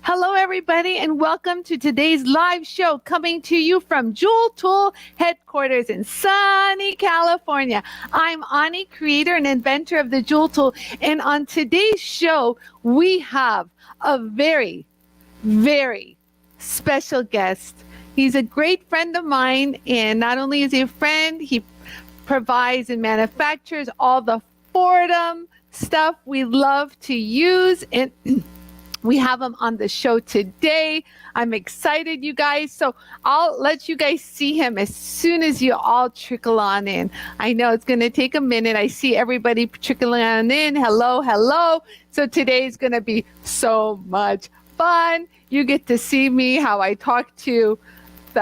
Hello, everybody, and welcome to today's live show coming to you from Jewel Tool headquarters in sunny California. I'm Anie, creator and inventor of the Jewel Tool, and on today's show, we have a very, very special guest. He's a great friend of mine, and not only is he a friend, he provides and manufactures all the Foredom stuff we love to use, and we have him on the show today. I'm excited, you guys. So I'll let you guys see him as soon as you all trickle on in. I know it's going to take a minute. I see everybody trickling on in. Hello, hello. So today's going to be so much fun. You get to see me, how I talk to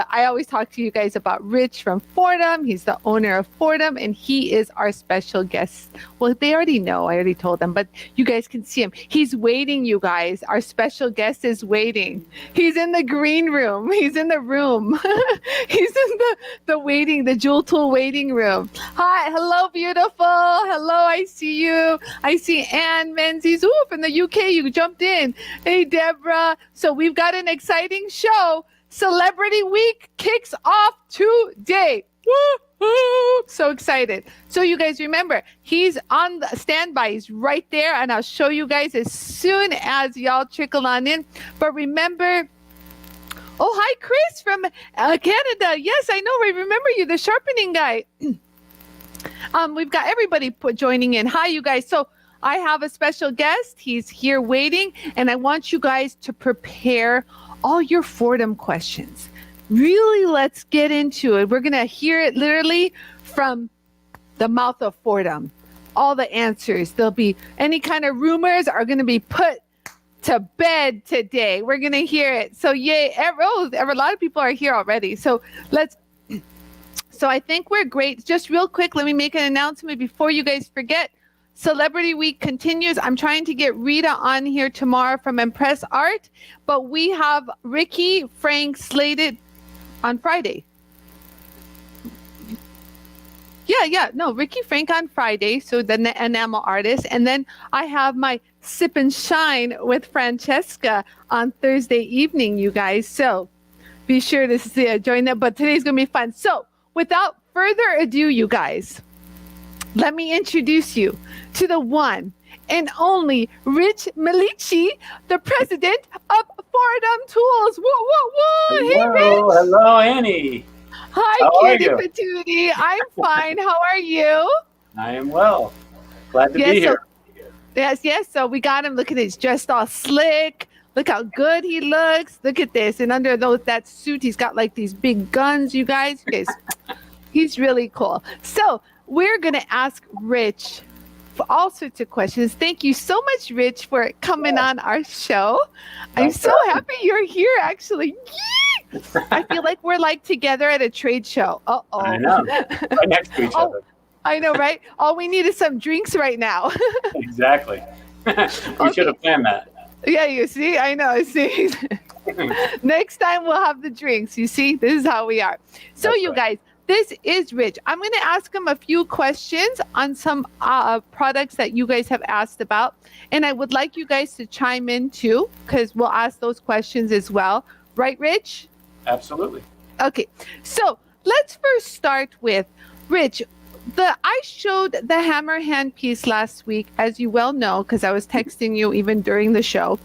I always talk to you guys about Rich from Foredom. He's the owner of Foredom, and he is our special guest. Well, they already know. I already told them, but you guys can see him. He's waiting, you guys. Our special guest is waiting. He's in the green room. He's in the room. He's in the Jewel Tool waiting room. Hi, hello, beautiful. Hello, I see you. I see Anne Menzies. Ooh, from the UK, you jumped in. Hey, Deborah. So we've got an exciting show. Celebrity Week kicks off today. Woo-hoo! So excited. So you guys remember, he's on the standby. He's right there, and I'll show you guys as soon as y'all trickle on in. But remember, oh, hi, Chris from Canada. Yes, I know. I remember you, the sharpening guy. We've got everybody joining in. Hi, you guys. So I have a special guest. He's here waiting, and I want you guys to prepare all your Foredom questions. Really, let's get into it. We're going to hear it literally from the mouth of Foredom. All the answers. There'll be any kind of rumors are going to be put to bed today. We're going to hear it. So yay. A lot of people are here already. So I think we're great. Just real quick, let me make an announcement before you guys forget. Celebrity Week continues. I'm trying to get Rita on here tomorrow from Impress Art, but we have Ricky Frank slated on Friday. Ricky Frank on Friday, so the enamel artist. And then I have my Sip and Shine with Francesca on Thursday evening, you guys. So be sure to join them. But today's going to be fun. So without further ado, you guys, let me introduce you to the one and only Rich Milici, the president of Foredom Tools. Whoa. Hey, Rich. Hello, Annie. Hi, Kitty Patootie. I'm fine. How are you? I am well. Glad to be here. Yes. So we got him. Look at this, dressed all slick. Look how good he looks. Look at this. And under that suit, he's got like these big guns, you guys. He's really cool. So we're going to ask Rich for all sorts of questions. Thank you so much, Rich, for coming on our show. I'm so happy you're here, actually. I feel like we're like together at a trade show. Uh-oh. I know. Right next to each other. I know, right? All we need is some drinks right now. Exactly. We should have planned that. Yeah, you see? I know. See? Next time we'll have the drinks. You see? This is how we are. So That's right. Guys, this is Rich. I'm going to ask him a few questions on some products that you guys have asked about. And I would like you guys to chime in too, because we'll ask those questions as well. Right, Rich? Absolutely. Okay. So let's first start with, Rich, I showed the hammer hand piece last week, as you well know, because I was texting you even during the show.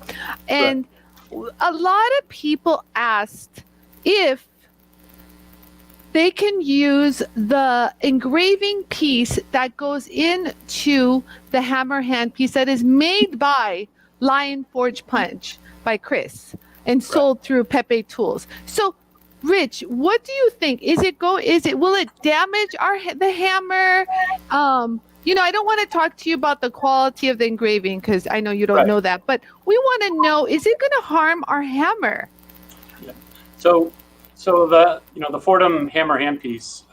And a lot of people asked if they can use the engraving piece that goes into the hammer hand piece that is made by Lion Forge Punch by Chris and sold through Pepe Tools. So, Rich, what do you think? Will it damage the hammer? I don't want to talk to you about the quality of the engraving because I know you don't know that, but we want to know, is it going to harm our hammer? Yeah. So the Foredom hammer handpiece,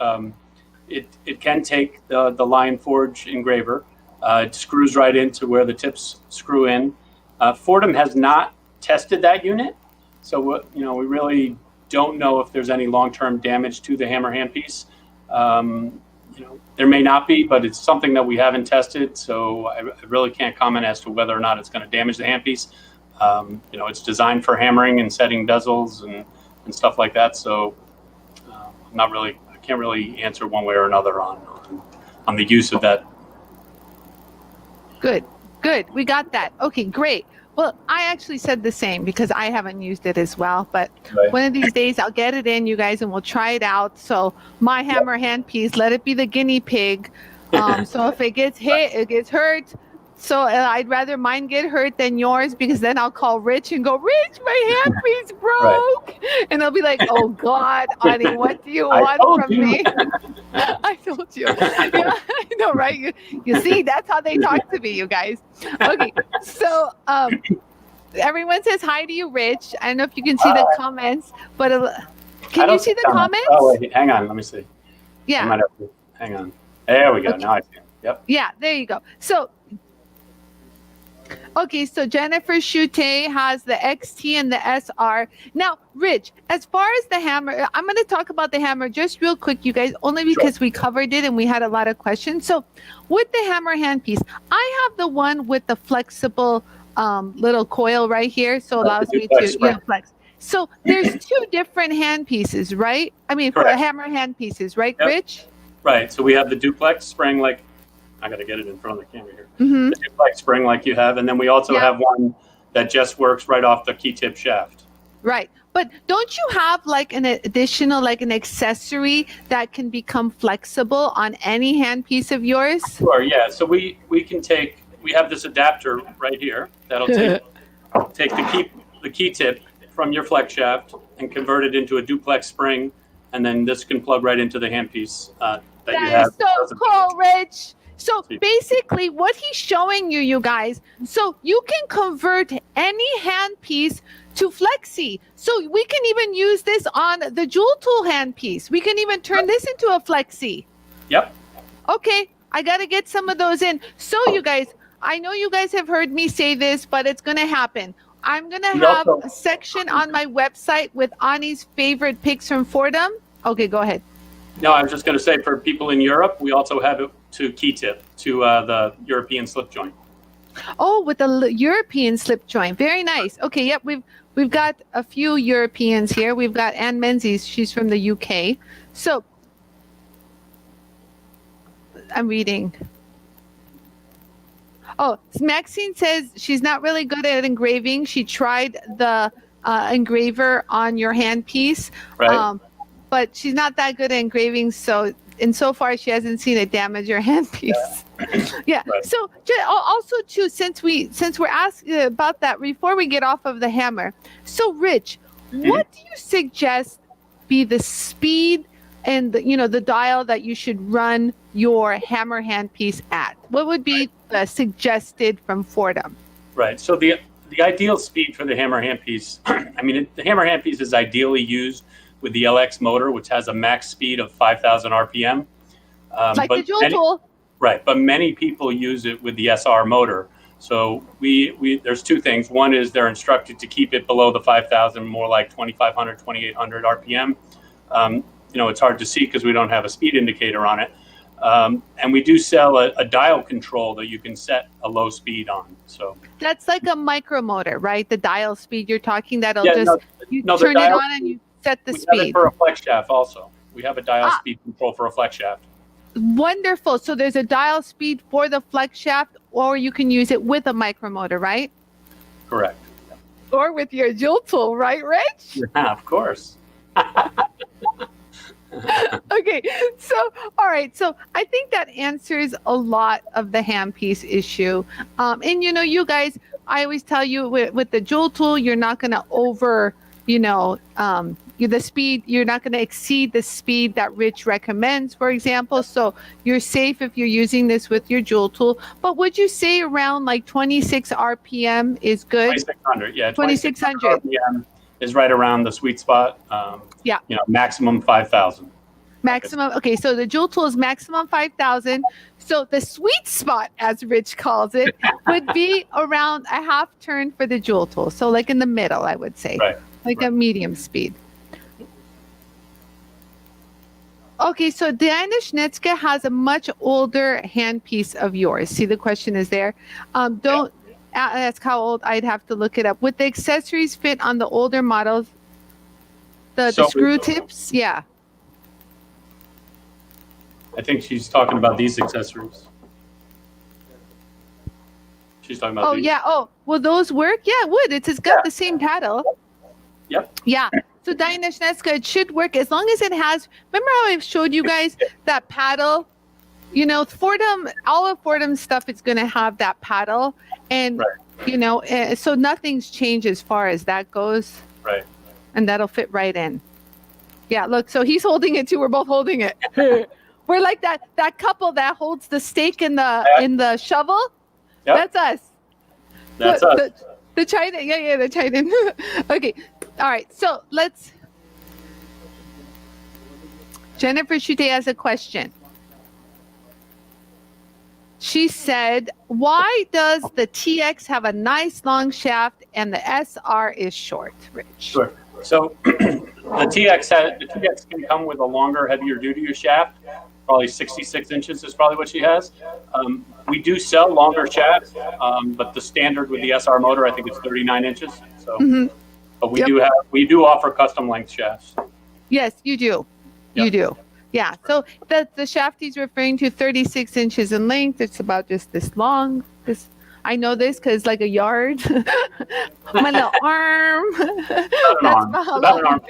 it can take the Lion Forge engraver. It screws right into where the tips screw in. Foredom has not tested that unit, so we really don't know if there's any long-term damage to the hammer handpiece. There may not be, but it's something that we haven't tested, so I really can't comment as to whether or not it's going to damage the handpiece. It's designed for hammering and setting bezels and stuff like that. So I can't really answer one way or another on the use of that. Good. We got that. Okay, great. Well, I actually said the same because I haven't used it as well. But Right. one of these days I'll get it in, you guys, and we'll try it out. So my hammer handpiece, let it be the guinea pig. So if it gets hit, it gets hurt. So I'd rather mine get hurt than yours because then I'll call Rich and go, Rich, my handpiece broke. Right. And they'll be like, oh, God, Anie, what do you want from me? I told you. Yeah, I know, right? You see, that's how they talk to me, you guys. Okay, so everyone says hi to you, Rich. I don't know if you can see the comments, but can you see the comments? Oh, wait, hang on. Let me see. Yeah. I might have to, hang on. There we go. Okay. Now I see it. Yep. Yeah, there you go. So, okay, so Jennifer Schutte has the XT and the SR. Now, Rich, as far as the hammer, I'm going to talk about the hammer just real quick, you guys, only because we covered it and we had a lot of questions. So with the hammer handpiece, I have the one with the flexible little coil right here. So allows me to flex. So there's two different handpieces, right? I mean, for hammer handpieces, right, yep. Rich? Right. So we have the duplex spring, like, I got to get it in front of the camera here. Mm-hmm. The duplex spring like you have. And then we also have one that just works right off the key tip shaft. Right. But don't you have like an additional, like an accessory that can become flexible on any handpiece of yours? Sure. Yeah. So we have this adapter right here that'll take the key tip from your flex shaft and convert it into a duplex spring. And then this can plug right into the handpiece that you have. That's so cool, Rich. So basically what he's showing you, you guys, so you can convert any handpiece to flexi. So we can even use this on the Jewel Tool handpiece. We can even turn this into a flexi. Yep. Okay, I got to get some of those in. So you guys, I know you guys have heard me say this, but it's going to happen. I'm going to have a section on my website with Anie's favorite picks from Foredom. Okay, go ahead. No, I was just going to say for people in Europe, we also have it to key tip, to the European slip joint. Oh, with the European slip joint. Very nice. Okay, yep, we've got a few Europeans here. We've got Anne Menzies. She's from the UK. So I'm reading. Oh, Maxine says she's not really good at engraving. She tried the engraver on your handpiece. Right. But she's not that good at engraving, so far she hasn't seen it damage your handpiece. Yeah. Right. So also too, since we're asking about that before we get off of the hammer. So Rich, what do you suggest be the speed and the dial that you should run your hammer handpiece at? What would be suggested from Foredom? Right. So the ideal speed for the hammer handpiece, I mean, the hammer handpiece is ideally used with the LX motor, which has a max speed of 5,000 RPM. Like the Jewel Tool. Right, but many people use it with the SR motor. So there's two things. One is they're instructed to keep it below the 5,000, more like 2,500, 2,800 RPM. It's hard to see because we don't have a speed indicator on it. And we do sell a dial control that you can set a low speed on. So that's like a micro motor, right? The dial speed you're talking, that'll turn it on and you set the speed. We have it for a flex shaft also. We have a dial speed control for a flex shaft. Wonderful. So there's a dial speed for the flex shaft, or you can use it with a micromotor, right? Correct. Or with your Jewel Tool, right, Rich? Yeah, of course. Okay, so all right, so I think that answers a lot of the handpiece issue. And you guys, I always tell you with the Jewel Tool, you're not going to the speed, you're not going to exceed the speed that Rich recommends, for example. So you're safe if you're using this with your Jewel Tool. But would you say around like 26 RPM is good? 2,600, yeah. 2,600 RPM is right around the sweet spot. Maximum 5,000. Maximum. Okay, so the Jewel Tool is maximum 5,000. So the sweet spot, as Rich calls it, would be around a half turn for the Jewel Tool. So like in the middle, I would say. Right. Like a medium speed. Okay, so Diana Schnitzke has a much older handpiece of yours. See, the question is there. ask how old. I'd have to look it up. Would the accessories fit on the older models? The screw tips? Yeah. I think she's talking about these accessories. She's talking about these. Yeah. Oh, will those work? Yeah, it would. It's got the same paddle. Yep. Yeah. So Diana Schnetzka, it should work as long as it has. Remember how I showed you guys that paddle? You know, Foredom, all of Foredom's stuff is going to have that paddle, and you know, so nothing's changed as far as that goes. Right. And that'll fit right in. Yeah. Look. So he's holding it too. We're both holding it. We're like that couple that holds the stake in the shovel. Yep. That's us. That's us. The China. Yeah. The China. Okay. All right. So let's. Jennifer Schutte has a question. She said, why does the TX have a nice long shaft and the SR is short, Rich? Sure. So the TX can come with a longer, heavier duty shaft. Probably 66 inches is probably what she has. We do sell longer shafts, but the standard with the SR motor, I think it's 39 inches. So, but we do offer custom length shafts. Yes, you do. Yep. You do. Yeah. So the shaft he's referring to, 36 inches in length. It's about just this long. I know this because like a yard. My little arm. About an arm.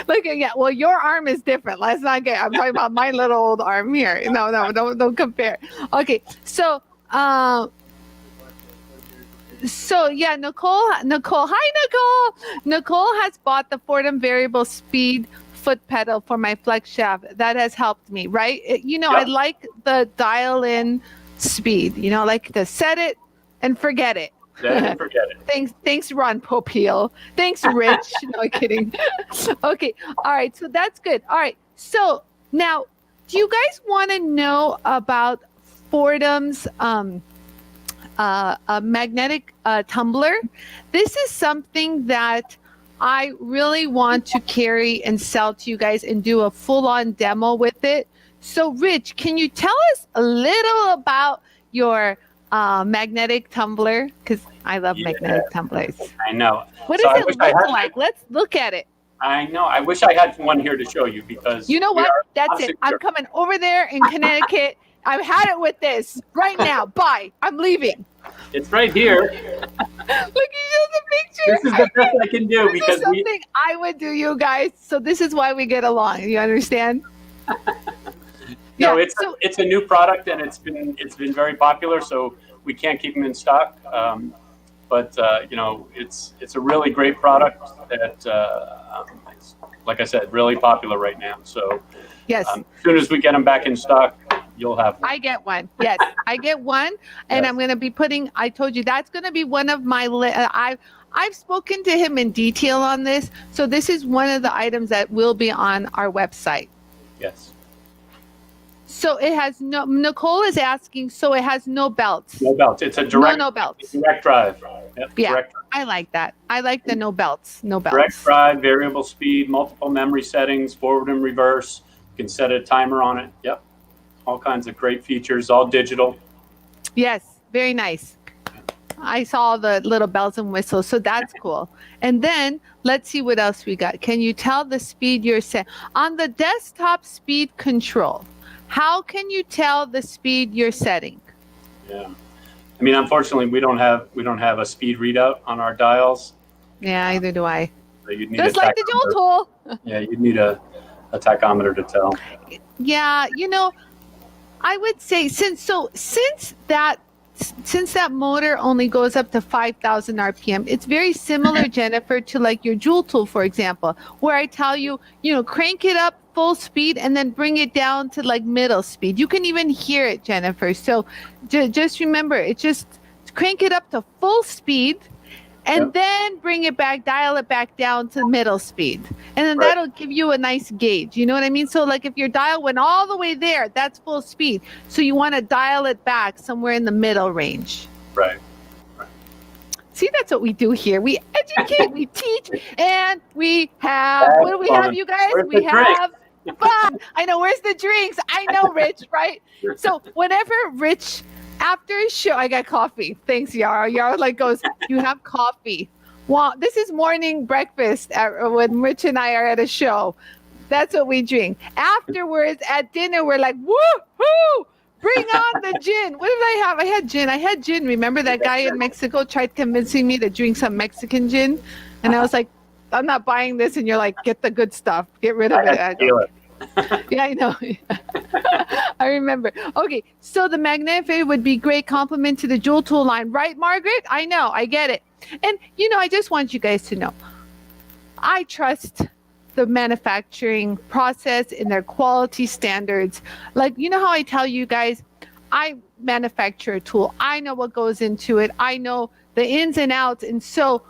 Look, yeah. Well, your arm is different. Let's not get. I'm talking about my little old arm here. No, don't compare. Okay. So, yeah, Nicole. Hi, Nicole. Nicole has bought the Foredom variable speed foot pedal for my flex shaft. That has helped me, right? I like the dial in speed, like to set it and forget it. Thanks, Ron Popeil. Thanks, Rich. No kidding. Okay. All right. So that's good. All right. So now, do you guys want to know about Foredom's magnetic tumbler? This is something that I really want to carry and sell to you guys and do a full-on demo with it. So, Rich, can you tell us a little about your magnetic tumbler? Because I love magnetic tumblers. I know. What does it look like? Let's look at it. I know. I wish I had one here to show you because you know what? That's it. I'm coming over there in Connecticut. I've had it with this right now. Bye. I'm leaving. It's right here. Look, you show the picture. This is the best I can do because this is something I would do, you guys. So this is why we get along. You understand? No, it's a new product and it's been very popular. So we can't keep them in stock. But it's a really great product that, like I said, really popular right now. So yes, as soon as we get them back in stock, you'll have one. I get one. Yes, I get one, and I'm going to be putting. I told you that's going to be one of my. I've spoken to him in detail on this, so this is one of the items that will be on our website. Yes. So it has no. Nicole is asking. So it has no belts. No belts. It's a direct. No belts. Direct drive. Yep, yeah, direct drive. I like that. I like the no belts. No belts. Direct drive, variable speed, multiple memory settings, forward and reverse. You can set a timer on it. Yep. All kinds of great features, all digital. Yes, very nice. I saw the little bells and whistles, so that's cool. And then let's see what else we got. Can you tell the speed you're set on the desktop speed control? How can you tell the speed you're setting? Yeah, I mean, unfortunately, we don't have a speed readout on our dials. Yeah, either do I. So you'd need just like the Joule tool. Yeah, you'd need a tachometer to tell. Yeah, I would say since that motor only goes up to 5,000 RPM, it's very similar, Jennifer, to like your Joule tool, for example, where I tell you, crank it up full speed and then bring it down to like middle speed. You can even hear it, Jennifer. So just remember, it's just crank it up to full speed and then bring it back, dial it back down to middle speed. And then that'll give you a nice gauge. You know what I mean? So like if your dial went all the way there, that's full speed. So you want to dial it back somewhere in the middle range. Right. See, that's what we do here. We educate, we teach, and we have, what do we have, you guys? We have fun. I know, where's the drinks? I know, Rich, right? So whenever Rich After a show, I got coffee. Thanks, Yara. Yara like goes, you have coffee. Well, this is morning breakfast when Rich and I are at a show. That's what we drink. Afterwards, at dinner, we're like, woo-hoo! Bring on the gin. What did I have? I had gin. Remember that guy in Mexico tried convincing me to drink some Mexican gin? And I was like, I'm not buying this. And you're like, get the good stuff. Get rid of it. I go, yeah, I know. I remember. Okay, so the magnifier would be great compliment to the Jewel Tool line. Right, Margaret? I know. I get it. And, I just want you guys to know, I trust the manufacturing process and their quality standards. Like, how I tell you guys, I manufacture a tool. I know what goes into it. I know the ins and outs. And so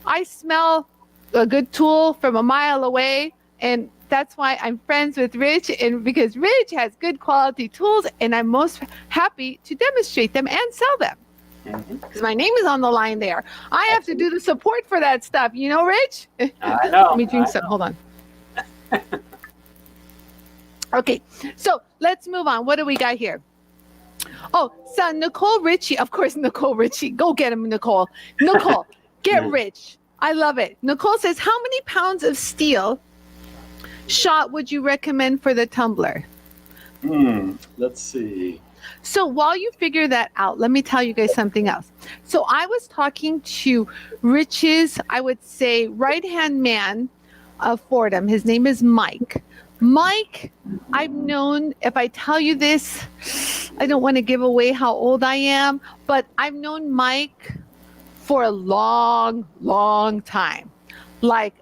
I smell a good tool from a mile away. And that's why I'm friends with Rich, and because Rich has good quality tools, and I'm most happy to demonstrate them and sell them. Because my name is on the line there. I have to do the support for that stuff. Rich? I know. Let me drink some. Hold on. Okay, so let's move on. What do we got here? Oh, so Nicole Ritchie. Of course, Nicole Ritchie. Go get him, Nicole. Nicole, get rich. I love it. Nicole says, how many pounds of steel shot would you recommend for the tumbler? Let's see. So while you figure that out, let me tell you guys something else. So I was talking to Rich's, I would say, right-hand man of Foredom. His name is Mike. Mike, I've known, if I tell you this, I don't want to give away how old I am, but I've known Mike for a long, long time. Like,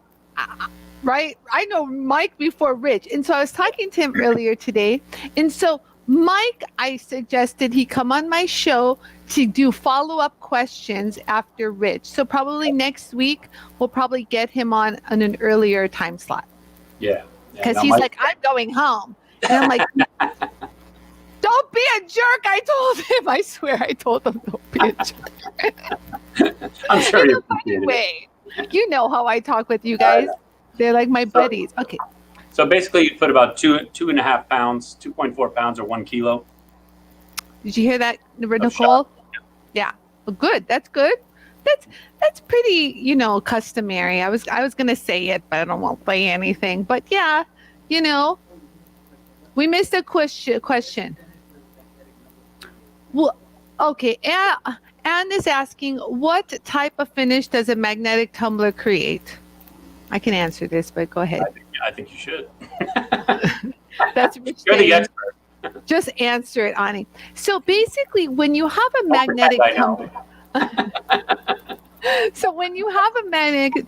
right? I know Mike before Rich. And so I was talking to him earlier today. And so Mike, I suggested he come on my show to do follow-up questions after Rich. So probably next week, we'll probably get him on an earlier time slot. Yeah. Because he's like, I'm going home. And I'm like, don't be a jerk. I told him. I swear I told him, don't be a jerk. I'm sure you Anyway, you know how I talk with you guys. They're like my buddies. Okay. So basically, you put about 2.5 pounds, 2.4 pounds, or 1 kilo. Did you hear that, Nicole? Yeah. Well, good. That's good. That's pretty, customary. I was gonna say it, but I don't want to say anything. But yeah, we missed a question. Well, okay. Anne is asking, what type of finish does a magnetic tumbler create? I can answer this, but go ahead. I think you should. That's You're the expert. Just answer it, Anie. So basically, when you have a magnetic tumbler, so when you have a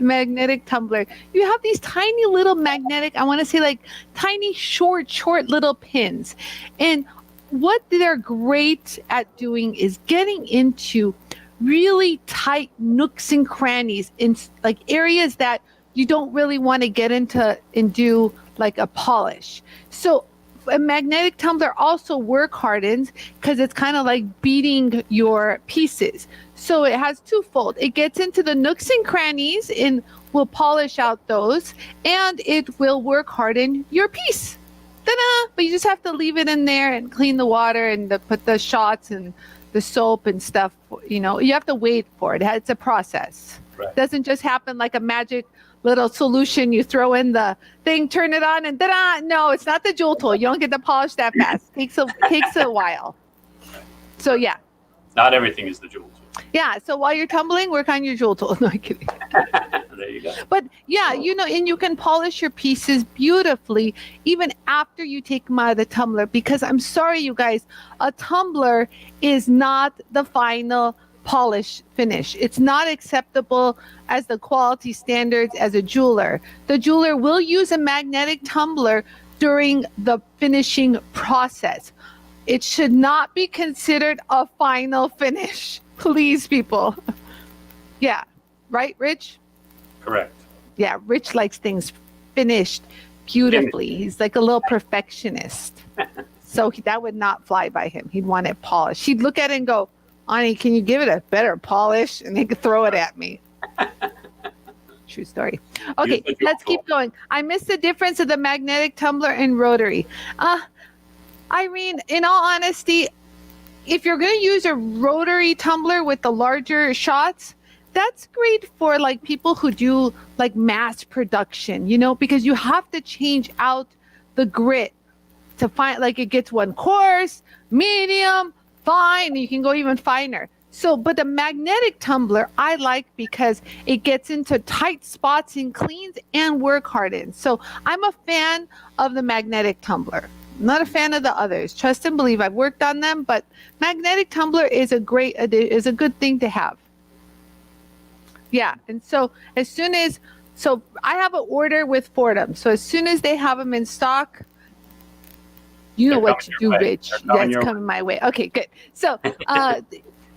magnetic tumbler, you have these tiny little magnetic, I want to say like tiny short little pins. And what they're great at doing is getting into really tight nooks and crannies in like areas that you don't really want to get into and do like a polish. So a magnetic tumbler also work hardens because it's kind of like beating your pieces. So it has twofold. It gets into the nooks and crannies and will polish out those, and it will work harden your piece. Ta-da! But you just have to leave it in there and clean the water and put the shots and the soap and stuff. You have to wait for it. It's a process. Right. It doesn't just happen like a magic little solution. You throw in the thing, turn it on, and ta-da! No, it's not the Jewel Tool. You don't get to polish that fast. Takes a while. So yeah. Not everything is the Jewel Tool. Yeah. So while you're tumbling, work on your Jewel Tool. No, I'm kidding. There you go. But yeah, and you can polish your pieces beautifully even after you take them out of the tumbler, because I'm sorry, you guys, a tumbler is not the final polish finish. It's not acceptable as the quality standards as a jeweler. The jeweler will use a magnetic tumbler during the finishing process. It should not be considered a final finish. Please, people. Yeah. Right, Rich? Correct. Yeah, Rich likes things finished beautifully. He's like a little perfectionist. So that would not fly by him. He'd want it polished. He'd look at it and go, Anie, can you give it a better polish? And he could throw it at me. True story. Okay, let's keep going. I missed the difference of the magnetic tumbler and rotary. Irene, in all honesty, if you're going to use a rotary tumbler with the larger shots, that's great for like people who do like mass production, you know, because you have to change out the grit to find, like, it gets one coarse, medium, fine, and you can go even finer. So, but the magnetic tumbler I like because it gets into tight spots and cleans and work hardens. So I'm a fan of the magnetic tumbler. Not a fan of the others. Trust and believe, I've worked on them, but magnetic tumbler is a good thing to have. Yeah, and so so I have an order with Foredom. So as soon as they have them in stock, you know what to do, Rich. That's coming my way. Okay, good. So,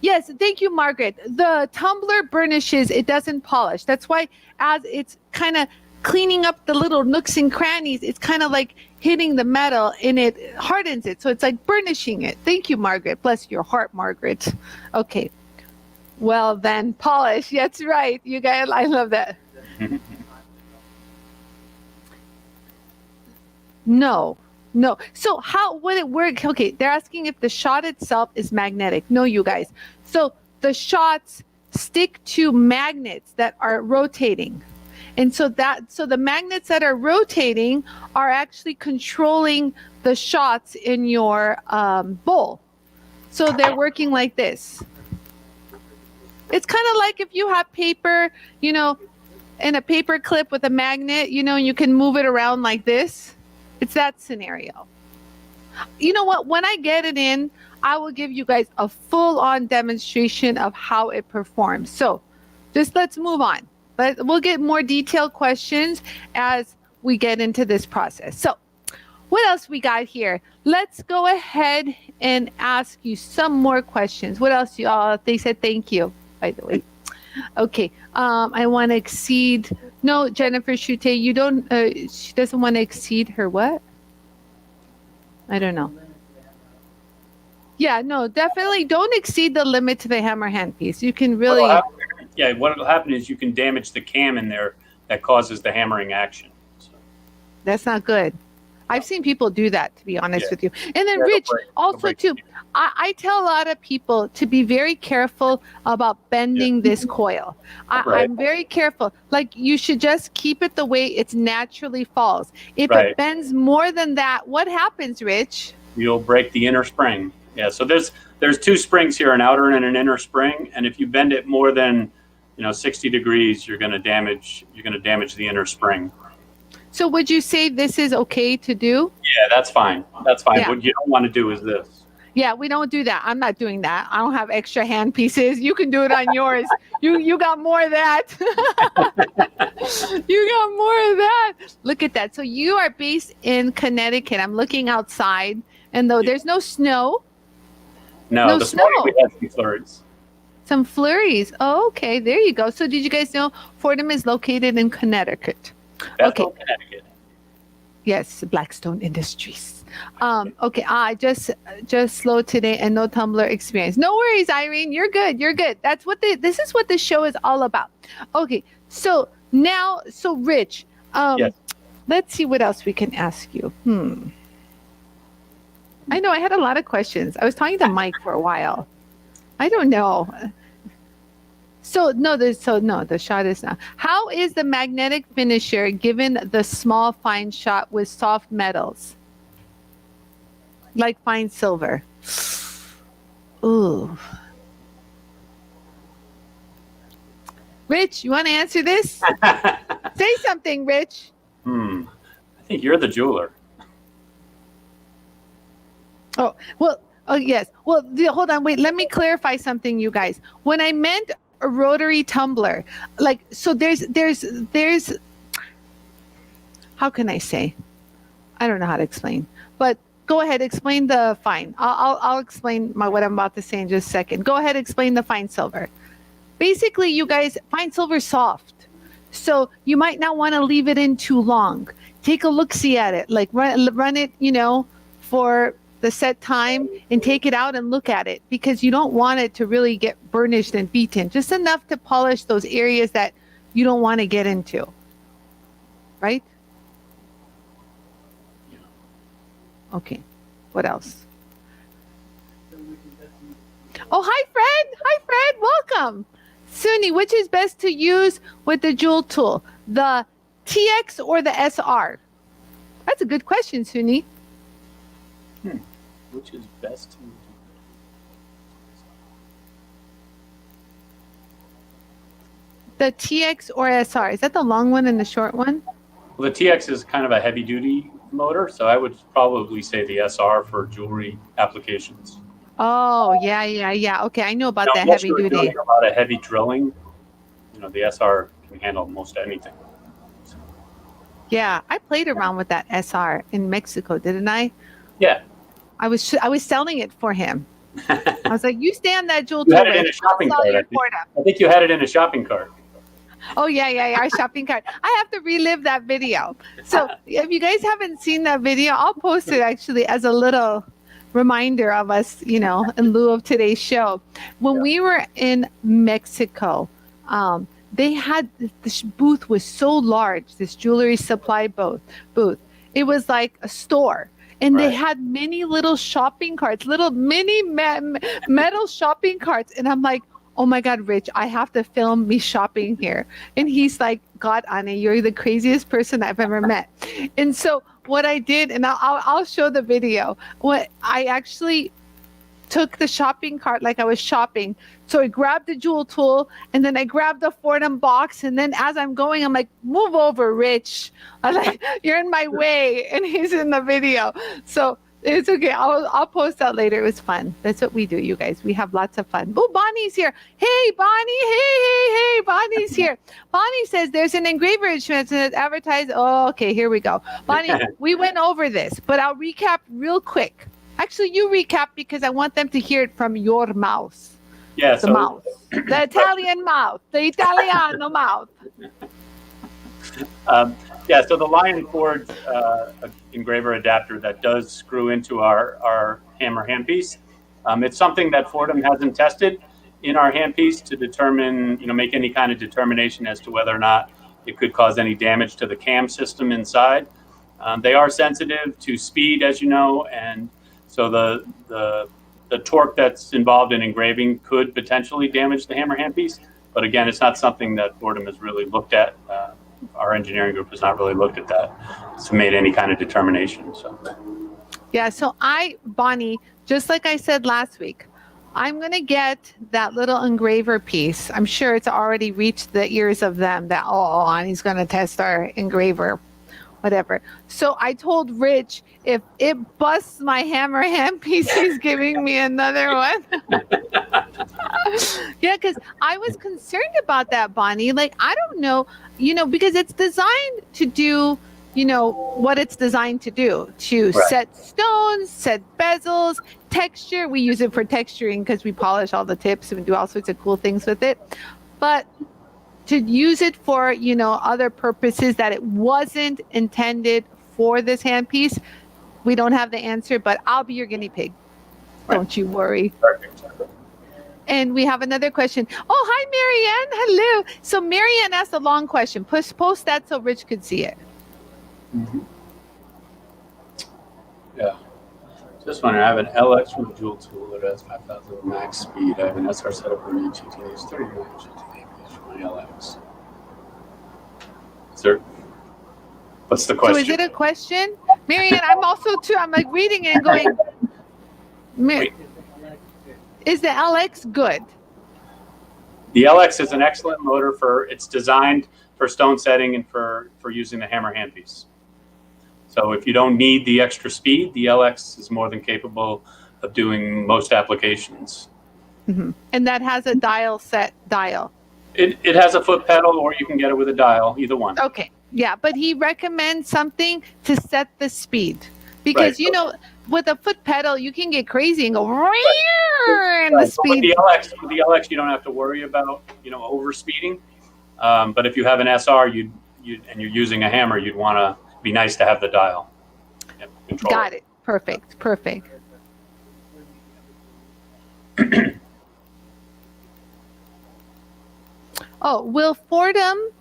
yes, thank you, Margaret. The tumbler burnishes, it doesn't polish. That's why as it's kind of cleaning up the little nooks and crannies, it's kind of like hitting the metal and it hardens it. So it's like burnishing it. Thank you, Margaret. Bless your heart, Margaret. Okay. Well, then polish. That's right. You guys, I love that. No. So how would it work? Okay, they're asking if the shot itself is magnetic. No, you guys. So the shots stick to magnets that are rotating. And so the magnets that are rotating are actually controlling the shots in your bowl. So they're working like this. It's kind of like if you have paper, you know, in a paper clip with a magnet, you know, you can move it around like this. It's that scenario. You know what? When I get it in, I will give you guys a full-on demonstration of how it performs. So just let's move on. But we'll get more detailed questions as we get into this process. So what else we got here? Let's go ahead and ask you some more questions. What else? They said thank you, by the way. Okay. I want to exceed. No, Jennifer Schutte, you don't. She doesn't want to exceed her what? I don't know. Yeah, no, definitely don't exceed the limit to the hammer handpiece. You can really. What will happen is you can damage the cam in there that causes the hammering action. So. That's not good. I've seen people do that, to be honest with you. And then Rich, also too, I tell a lot of people to be very careful about bending this coil. I'm very careful. Like, you should just keep it the way it naturally falls. If it bends more than that, what happens, Rich? You'll break the inner spring. Yeah, so there's two springs here, an outer and an inner spring, and if you bend it more than 60 degrees, you're going to damage the inner spring. So would you say this is okay to do? Yeah, that's fine. That's fine. Yeah. What you don't want to do is this. Yeah, we don't do that. I'm not doing that. I don't have extra hand pieces. You can do it on yours. You got more of that. You got more of that. Look at that. So you are based in Connecticut. I'm looking outside, and though there's no snow. No this snow. Morning we had some flurries. Some flurries. Oh, okay. There you go. So did you guys know Foredom is located in Connecticut? Okay. Connecticut. Yes, Blackstone Industries. Okay, I just slow today and no tumbler experience. No worries, Irene. You're good. You're good. That's what this is what the show is all about. Okay, so now, Rich, yes. Let's see what else we can ask you. I know I had a lot of questions. I was talking to Mike for a while. I don't know. The shot is not. How is the magnetic finisher given the small fine shot with soft metals? Like fine silver. Ooh. Rich, you want to answer this? Say something, Rich. I think you're the jeweler. Oh, well, yes. Well, hold on. Wait, let me clarify something, you guys. When I meant a rotary tumbler, like, so there's how can I say? I don't know how to explain, but go ahead, explain the fine. I'll explain what I'm about to say in just a second. Go ahead, explain the fine silver. Basically, you guys, fine silver is soft, so you might not want to leave it in too long. Take a look-see at it, like run it, for the set time and take it out and look at it, because you don't want it to really get burnished and beaten, just enough to polish those areas that you don't want to get into, right? Okay, what else? Oh, hi, Fred. Hi, Fred. Welcome. Suni, which is best to use with the jewel tool, the TX or the SR? That's a good question, Suni. Which is best to use? The TX or SR. Is that the long one and the short one? Well, the TX is kind of a heavy-duty motor, so I would probably say the SR for jewelry applications. Oh, yeah. Okay, I know about that Unless heavy you're duty. doing a lot of heavy drilling, the SR can handle most anything. Yeah, I played around with that SR in Mexico, didn't I? Yeah. I was selling it for him. I was like, "You stay on that jewel You tool, had it in a Rich. shopping I'll sell cart. your Foredom." I think you had it in a shopping cart. Oh yeah, our shopping cart. I have to relive that video. So if you guys haven't seen that video, I'll post it actually as a little reminder of us, in lieu of today's show. When we were in Mexico, they had this booth was so large, this jewelry supply booth. It was like a store. And they had many little shopping carts, little mini metal shopping carts. And I'm like, oh my God, Rich, I have to film me shopping here. And he's like, God, Anie, you're the craziest person I've ever met. And so what I did, and I'll show the video, what I actually took the shopping cart like I was shopping. So I grabbed the jewel tool and then I grabbed the Foredom box. And then as I'm going, I'm like, move over, Rich. I'm like, you're in my way. And he's in the video. So it's okay. I'll post that later. It was fun. That's what we do, you guys. We have lots of fun. Oh, Bonnie's here. Hey, Bonnie. Hey. Bonnie's here. Bonnie says there's an engraver at Schmidt that advertised. Oh, okay. Here we go. Bonnie, we went over this, but I'll recap real quick. Actually, you recap because I want them to hear it from your mouth. Yeah, the mouth. The Italian mouth. The Italiano mouth. So the Lion Forge engraver adapter that does screw into our hammer handpiece, it's something that Foredom hasn't tested in our handpiece to determine, make any kind of determination as to whether or not it could cause any damage to the cam system inside. They are sensitive to speed, as you know, and so the torque that's involved in engraving could potentially damage the hammer handpiece. But again, it's not something that Foredom has really looked at. Our engineering group has not really looked at that to made any kind of determination. So Bonnie, just like I said last week, I'm going to get that little engraver piece. I'm sure it's already reached the ears of them that, Anie's going to test our engraver, whatever. So I told Rich, if it busts my hammer handpiece, he's giving me another one. Yeah, because I was concerned about that, Bonnie. Like, I don't know, because it's designed to do, what it's designed to do, to set stones, set bezels, texture. We use it for texturing because we polish all the tips and do all sorts of cool things with it. But to use it for, other purposes that it wasn't intended for this handpiece, we don't have the answer, but I'll be your guinea pig. Don't you worry. Perfect. And we have another question. Oh, hi, Marianne. Hello. So Marianne asked a long question. Post that so Rich could see it. Mm-hmm. Yeah. Just wondering, I have an LX from a jewel tool that has 5,000 max speed. I have an SR setup for each GTA's 39 GTAs for my LX. What's the question? So is it a question? Marianne, I'm also too, I'm like reading it and going, is the LX good? The LX is an excellent motor it's designed for stone setting and for using the hammer handpiece. So if you don't need the extra speed, the LX is more than capable of doing most applications. Mm-hmm. And that has a dial. It has a foot pedal, or you can get it with a dial, either one. Okay. Yeah, but he recommends something to set the speed. Because, with a foot pedal, you can get crazy and go, and the speed. With the LX, you don't have to worry about, over speeding. But if you have an SR, and you're using a hammer, you'd want to be nice to have the dial. Got it. Perfect. Oh, will Foredom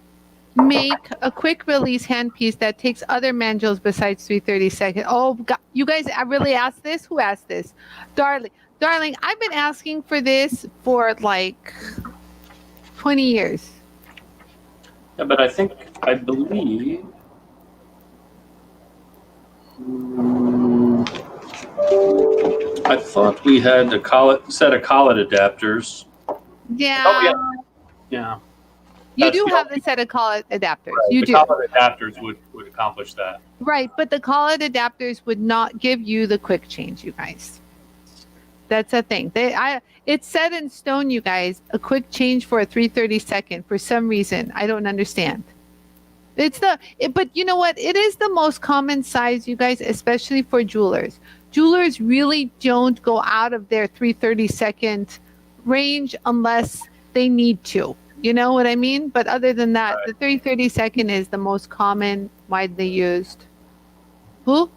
make a quick release handpiece that takes other manuals besides 330 seconds? Oh, God, you guys really asked this? Who asked this? Darling, Darling, I've been asking for this for like 20 years. Yeah, but I believe. I thought we had a set of collet adapters. Yeah. Oh, yeah. You That's do the have the set of collet adapters. Right, You the do. collet adapters would accomplish that. Right, but the collet adapters would not give you the quick change, you guys. That's a thing. It's set in stone, you guys. A quick change for a 3/32. For some reason, I don't understand. But you know what? It is the most common size, you guys, especially for jewelers. Jewelers really don't go out of their 3/32 range unless they need to. You know what I mean? But other than that, Right. the 3/32 is the most common, widely used. Who?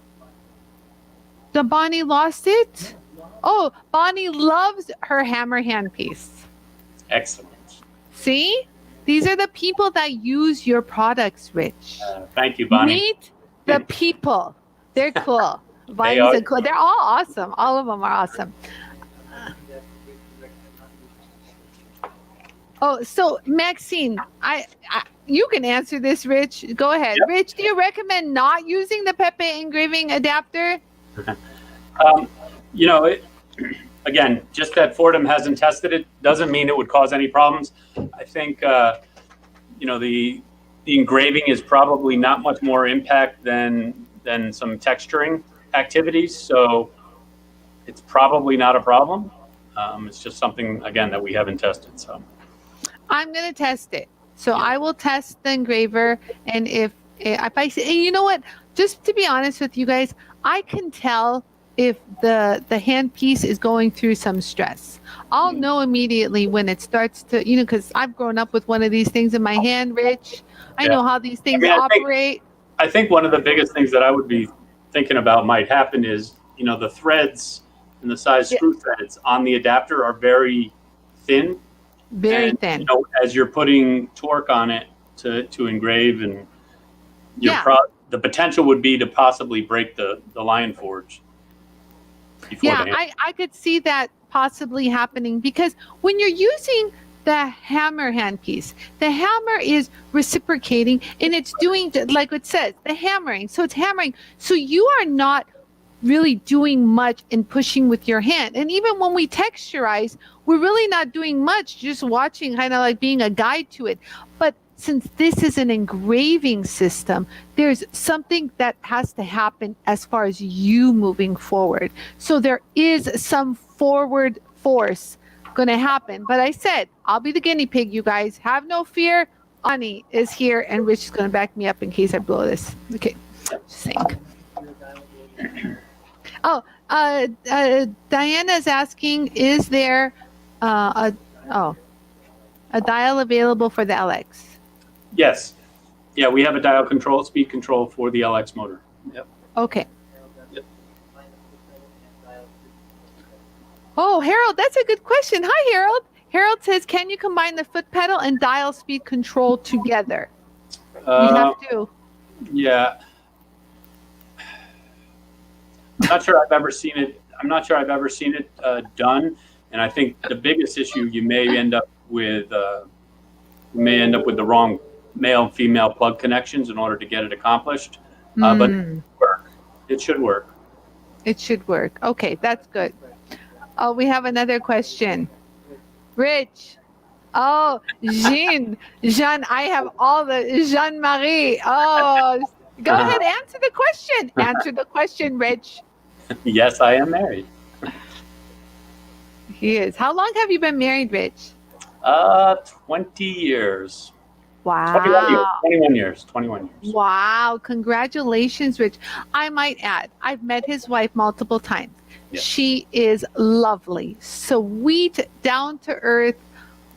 The Bonnie lost it? Oh, Bonnie loves her hammer handpiece. Excellent. See? These are the people that use your products, Rich. Thank you, Bonnie. Meet the people. They're cool. Bonnie's are. a cool. They're all awesome. All of them are awesome. Oh, so Maxine, you can answer this, Rich. Go ahead. Yep. Rich, do you recommend not using the Pepe engraving adapter? Again, just that Foredom hasn't tested it doesn't mean it would cause any problems. I think, the engraving is probably not much more impact than some texturing activities. So it's probably not a problem. It's just something, again, that we haven't tested. So I'm going to test it. So I will test the engraver. And if I say, and you know what, just to be honest with you guys, I can tell if the handpiece is going through some stress. I'll know immediately when it starts to, because I've grown up with one of these things in my hand, Rich. I know how these things operate. I think one of the biggest things that I would be thinking about might happen is, the threads and the size screw threads on the adapter are very thin. Very thin. As you're putting torque on it to engrave, and the potential would be to possibly break the lion forge. I could see that possibly happening because when you're using the hammer handpiece, the hammer is reciprocating and it's doing, like it says, the hammering. So it's hammering. So you are not really doing much in pushing with your hand. And even when we texturize, we're really not doing much, just watching, kind of like being a guide to it. But since this is an engraving system, there's something that has to happen as far as you moving forward. So there is some forward force going to happen. But I said, I'll be the guinea pig, you guys. Have no fear. Anie is here, and Rich is going to back me up in case I blow this. Okay, just saying. Oh, Diana's asking, is there a dial available for the LX? Yes. Yeah, we have a dial control, speed control for the LX motor. Yep. Okay. Yep. Oh, Harold, that's a good question. Hi, Harold. Harold says, can you combine the foot pedal and dial speed control together? We have to. Yeah. I'm not sure I've ever seen it done. And I think the biggest issue you may end up with the wrong male and female plug connections in order to get it accomplished. But it should work. It should work. Okay, that's good. Oh, we have another question. Rich. Oh, Jean, I have all the Jean-Marie. Oh, go ahead, answer the question. Answer the question, Rich. Yes, I am married. He is. How long have you been married, Rich? 20 years. Wow. 21 years. Wow. Congratulations, Rich. I might add, I've met his wife multiple times. Yes. She is lovely, sweet, down to earth,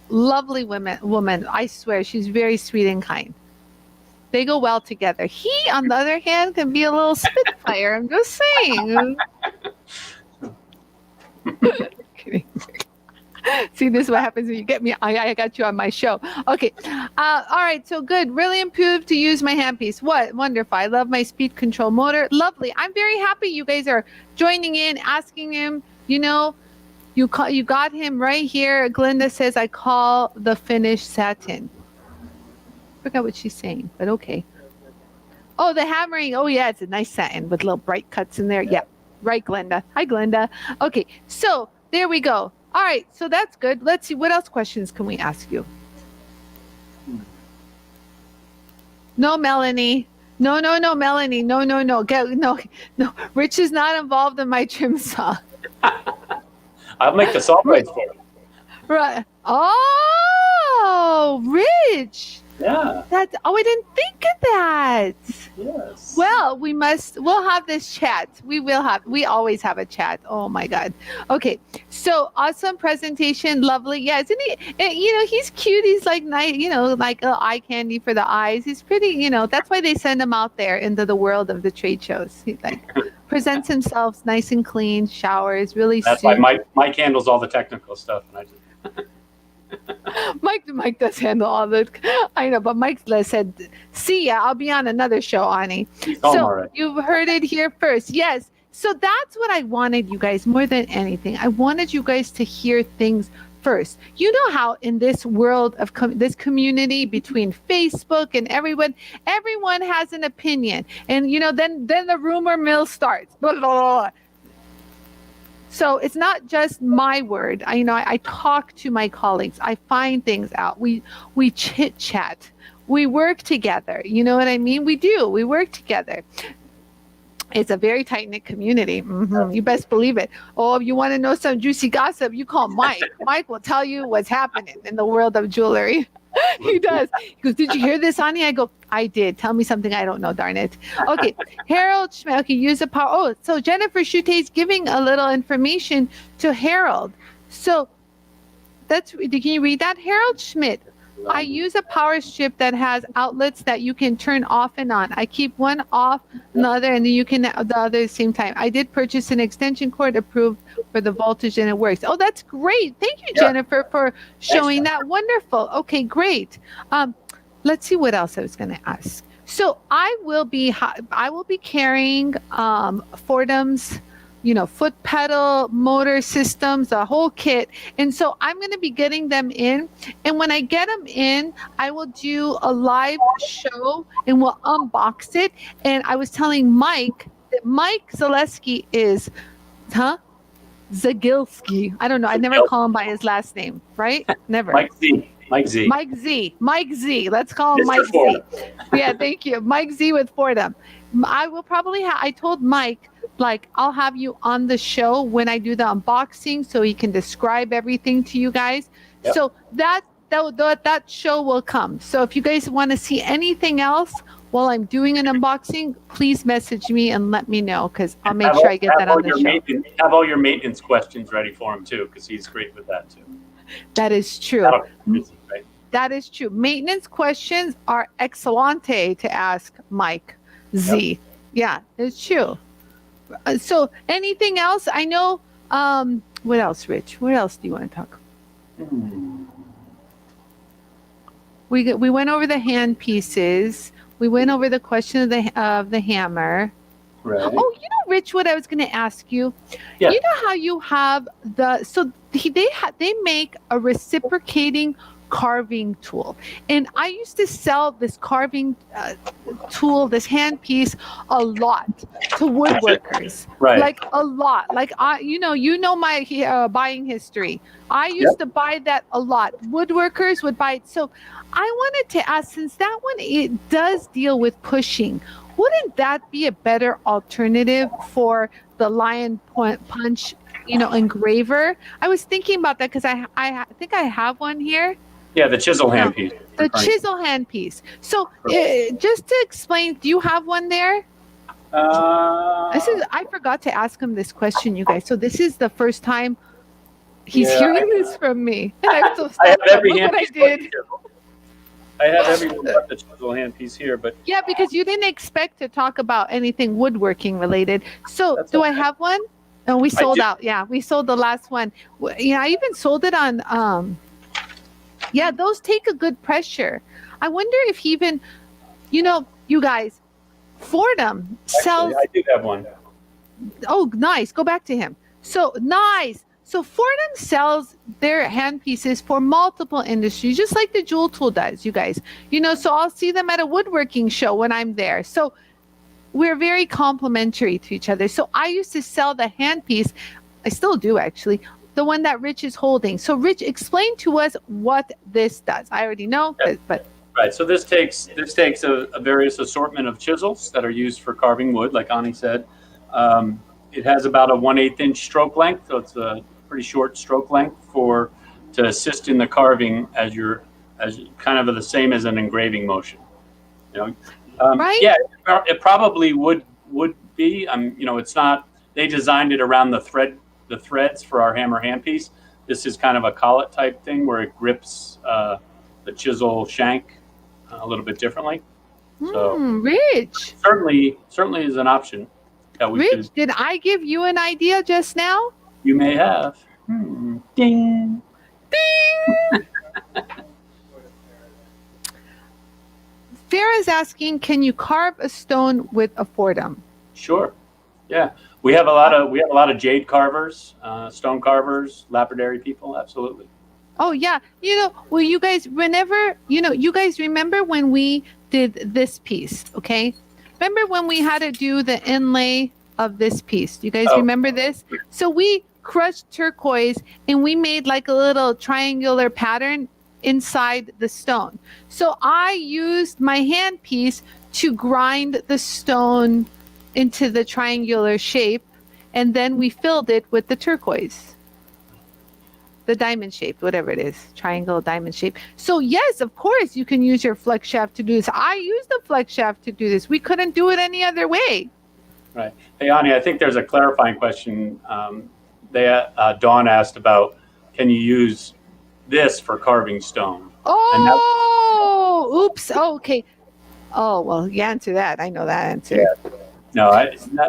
lovely woman. I swear, she's very sweet and kind. They go well together. He, on the other hand, can be a little spitfire. I'm just saying. Kidding. See, this is what happens when you get me. I got you on my show. Okay. All right. So good. Really improved to use my handpiece. What? Wonderful. I love my speed control motor. Lovely. I'm very happy you guys are joining in, asking him, You got him right here. Glenda says, I call the finished satin. Forgot what she's saying, but okay. Oh, the hammering. Oh, yeah, it's a nice satin with little bright cuts in there. Yeah, right, Glenda. Hi, Glenda. Okay, so there we go. All right, so that's good. Let's see. What else questions can we ask you? No, Melanie. No, Melanie. No. No. Rich is not involved in my trim saw. I'll make the saw blades for him. Right. Oh, Rich. Yeah. I didn't think of that. Yes. Well, we'll have this chat. We always have a chat. Oh my God. Okay. So awesome presentation. Lovely. Yeah. Isn't he, he's cute. He's like nice, like eye candy for the eyes. He's pretty, that's why they send him out there into the world of the trade shows. He like presents himself nice and clean, showers, really. That's why Mike handles all the technical stuff. And I just... Mike does handle all the. I know, but Mike said, "See ya. I'll be on another show, Anie." So right. You've heard it here first. Yes. So that's what I wanted you guys more than anything. I wanted you guys to hear things first. You know how in this world of this community between Facebook and everyone has an opinion, and then the rumor mill starts. Blah, blah, blah. So it's not just my word. I talk to my colleagues. I find things out. We chit chat. We work together. You know what I mean? We do. We work together. It's a very tight-knit community. Mm-hmm. You best believe it. Oh, if you want to know some juicy gossip, you call Mike. Mike will tell you what's happening in the world of jewelry. He does. He goes, did you hear this, Anie? I go, I did. Tell me something I don't know, darn it. Okay. Harold Schmidt. Okay, use a power. Oh, so Jennifer Schutte is giving a little information to Harold. So can you read that? Harold Schmidt. I use a power strip that has outlets that you can turn off and on. I keep one off and the other, and then you can the other at the same time. I did purchase an extension cord approved for the voltage, and it works. Oh, that's great. Thank you, Jennifer, for showing that. Wonderful. Okay, great. Let's see what else I was going to ask. So I will be carrying Foredom's foot pedal, motor systems, the whole kit. And so I'm going to be getting them in. And when I get them in, I will do a live show and we'll unbox it. And I was telling Mike that Mike Zaleski is, Zagilski. I don't know. I never call him by his last name, right? Never. Mike Z. Mike Z. Let's call him Mike Z. Yeah, thank you. Mike Z with Foredom. I will probably I told Mike, I'll have you on the show when I do the unboxing so he can describe everything to you guys. Yep. So that show will come. So if you guys want to see anything else while I'm doing an unboxing, please message me and let me know because I'll make sure I get that on the show. Have all your maintenance questions ready for him too because he's great with that too. That is true. Busy, right? That is true. Maintenance questions are excellente to ask Mike Z. Yep. Yeah, it's true. So anything else? I know. What else, Rich? What else do you want to talk? We went over the hand pieces. We went over the question of the hammer. Right. Oh, Rich, what I was going to ask you. Yeah. You know how you have they make a reciprocating carving tool, and I used to sell this carving tool, this handpiece, a lot to woodworkers. Right. Like a lot. Like you know my buying history. I used to buy that a lot. Woodworkers would buy it. So I wanted to ask, since that one it does deal with pushing, wouldn't that be a better alternative for the lion punch, engraver? I was thinking about that because I think I have one here. Yeah, the chisel handpiece. The chisel handpiece. So just to explain, do you have one there? I forgot to ask him this question, you guys. So this is the first time he's hearing this from me. And I'm so I have every handpiece. I have everyone but the chisel handpiece here, but yeah, because you didn't expect to talk about anything woodworking related. So I have one? No, we sold out. Yeah, we sold the last one. Yeah, I even sold it on. Yeah, those take a good pressure. I wonder if he even, you guys, Foredom sells. Actually, I do have one. Oh, nice. Go back to him. So nice. So Foredom sells their handpieces for multiple industries, just like the Jewel Tool does, you guys. So I'll see them at a woodworking show when I'm there. So we're very complementary to each other. So I used to sell the handpiece. I still do, actually. The one that Rich is holding. So Rich, explain to us what this does. I already know, but Right. So this takes a various assortment of chisels that are used for carving wood, like Anie said. It has about a 1/8 inch stroke length, so it's a pretty short stroke length to assist in the carving as kind of the same as an engraving motion. Right? Yeah, it probably would be. It's not. They designed it around the threads for our hammer handpiece. This is kind of a collet type thing where it grips the chisel shank a little bit differently. So Rich. certainly is an option that we Rich, did I give you an idea just now? You may have. Ding. Ding. Farah's asking, can you carve a stone with a Foredom? Sure. Yeah, we have a lot of jade carvers, stone carvers, lapidary people. Absolutely. Oh yeah, well, you guys, whenever you guys remember when we did this piece, okay? Remember when we had to do the inlay of this piece? Do you guys remember this? So we crushed turquoise and we made like a little triangular pattern inside the stone. So I used my handpiece to grind the stone into the triangular shape, and then we filled it with the turquoise, the diamond shape, whatever it is, triangle, diamond shape. So yes, of course you can use your flex shaft to do this. I used the flex shaft to do this. We couldn't do it any other way. Right. Hey, Anie, I think there's a clarifying question. Dawn asked about, can you use this for carving stone? Oops. Oh, okay. Oh, well, you answer that. I know that answer. Yeah. No,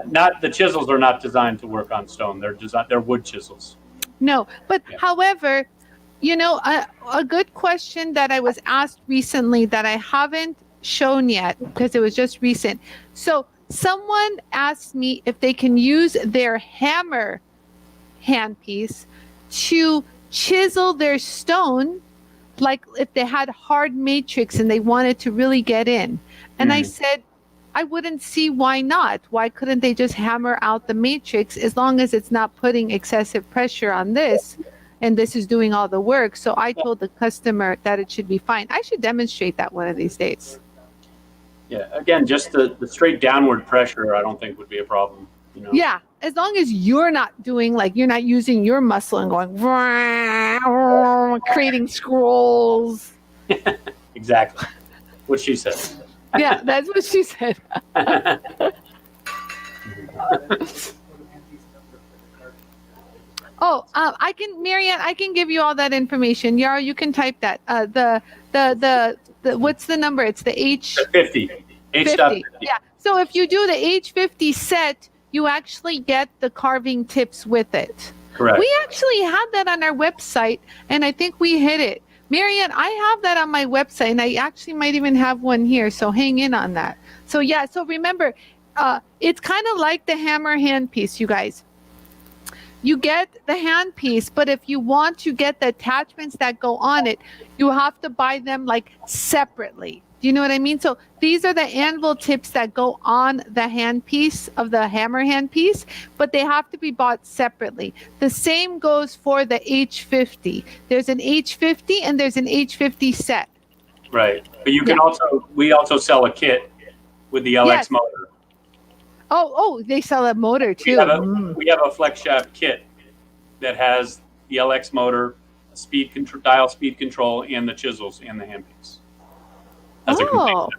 not the chisels are not designed to work on stone. They're wood chisels. No, but however, a good question that I was asked recently that I haven't shown yet because it was just recent. So someone asked me if they can use their hammer handpiece to chisel their stone, like if they had hard matrix and they wanted to really get in. And I said, I wouldn't see why not. Why couldn't they just hammer out the matrix as long as it's not putting excessive pressure on this and this is doing all the work? So I told the customer that it should be fine. I should demonstrate that one of these days. Yeah, again, just the straight downward pressure I don't think would be a problem. Yeah, as long as you're not doing, like, you're not using your muscle and going creating scrolls. Exactly what she said. Yeah, that's what she said. Marianne, I can give you all that information. Yarrow, you can type that. The what's the number? It's the H50. H50. Yeah. So if you do the H50 set, you actually get the carving tips with it. Correct. We actually had that on our website, and I think we hit it. Marianne, I have that on my website, and I actually might even have one here, so hang in on that. So yeah, so remember, it's kind of like the hammer handpiece, you guys. You get the handpiece, but if you want to get the attachments that go on it, you have to buy them like separately. Do you know what I mean? So these are the anvil tips that go on the handpiece of the hammer handpiece, but they have to be bought separately. The same goes for the H50. There's an H50 and there's an H50 set. Right. But you can we also sell a kit with the LX motor. Oh, they sell a motor too. We have a flex shaft kit that has the LX motor, dial speed control, and the chisels and the handpiece. Oh,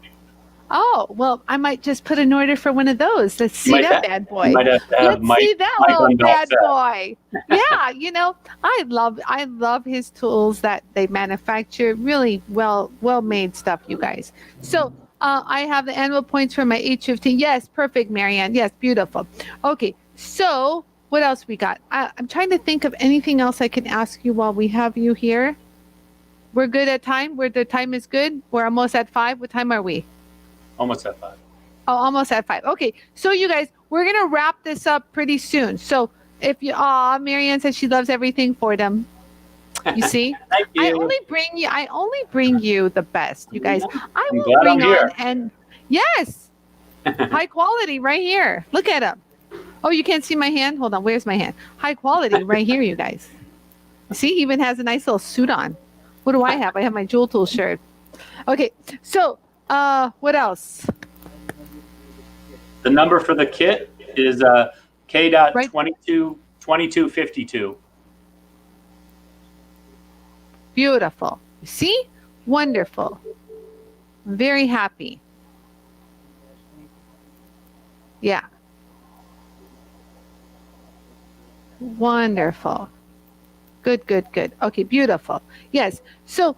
well, I might just put an order for one of those. Let's see that bad boy. Let's see that little bad boy. Yeah, I love his tools that they manufacture. Really well made stuff, you guys. So I have the annual points for my H50. Yes, perfect, Marianne. Yes, beautiful. Okay, so what else we got? I'm trying to think of anything else I can ask you while we have you here. We're good at time? The time is good? We're almost at 5. What time are we? Almost at 5. Oh, almost at 5. Okay, so you guys, we're going to wrap this up pretty soon. So If you, Marianne says she loves everything Foredom. You see, Thank you. I only bring you the best, you guys. I I'm will glad bring I'm here. on and yes, high quality right here. Look at him. Oh, you can't see my hand? Hold on. Where's my hand? High quality right here, you guys. See, he even has a nice little suit on. What do I have? I have my Jewel Tool shirt. Okay, so what else? The number for the kit is K. Right. 2252. Beautiful. See? Wonderful. Very happy. Yeah. Wonderful. Good, good, good. Okay, beautiful. Yes. So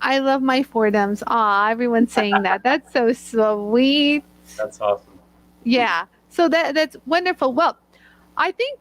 I love my Foredoms. Everyone's saying that. That's so sweet. That's awesome. Yeah. So that's wonderful. Well, I think